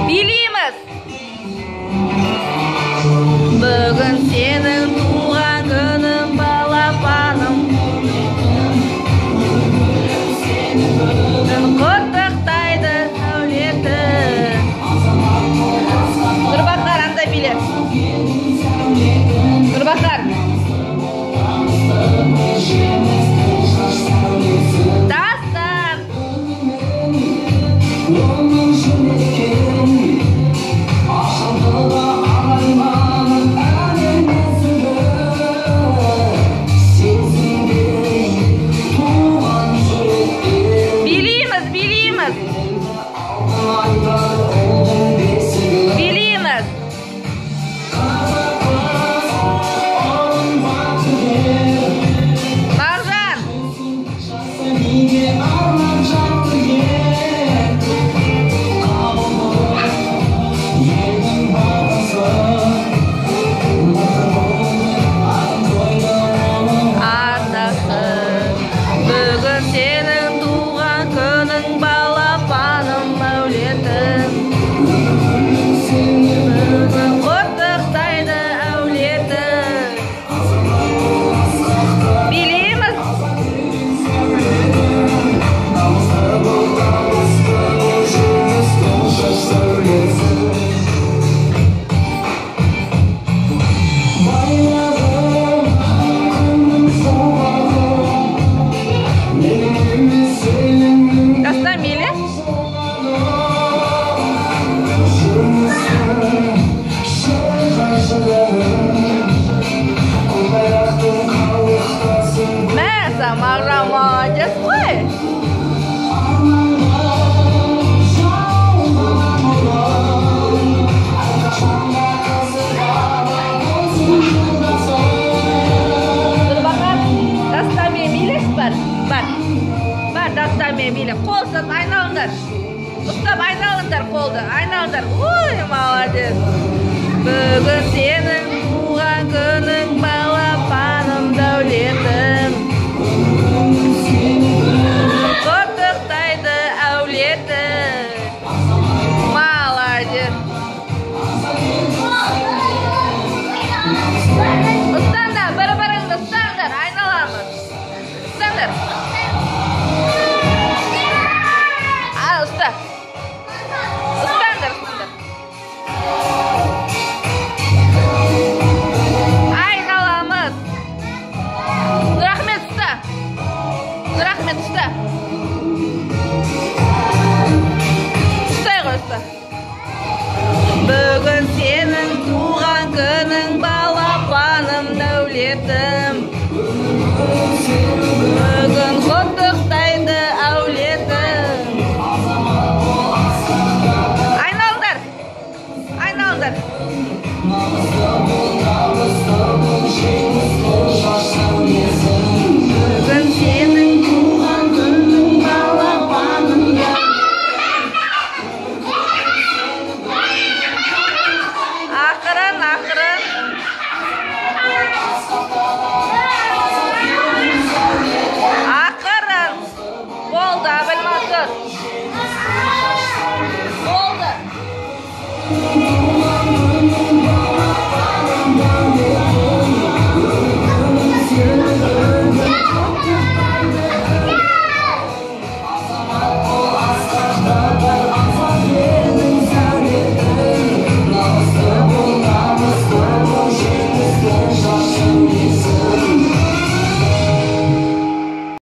Билейміз. Бүгін сенің туған күнің, балапаным. Құттықтайды әулеті. Нұрбақар, анда биле. Нұрбақар. Дастан. Билейміз, билейміз. Билейміз. Маржан. Атасы, бүгін сенің туған күнің, балапаным, әулетім. Бүгін құттықтайды әулеті. Билейміз. Дастан биле. Мәза, Маржан молодец қой. Нұрбақар, Дастанмен билес бар. Бар, Дастанмен биле. Қол ұстап айналыңдар. Ұстап айналыңдар қолды. Айналыңдар. Ой, молодец. Бүгін сенің туған күнің, балапаным, дәулетім. Құттықтайды әулеті. Молодец. Ұстаңдар, бір-біріңді ұстаңдар, айналамыз. Ұстаңдар. Ал, ұста. Ұстаңдар, ұстаңдар. Айналамыз. Нұрахмет ұста. Нұрахмет ұста. Ұстай ғой, ұста. Бүгін сенің туған күнің, балапаным, дәулетім. Бүгін құттықтайды әулетім. Айналыңдар. Айналыңдар. Бүгін сенің туған күнің, балапаным. Ақырын, ақырын. Ақырын. Болды, Абылмансұр. Болды.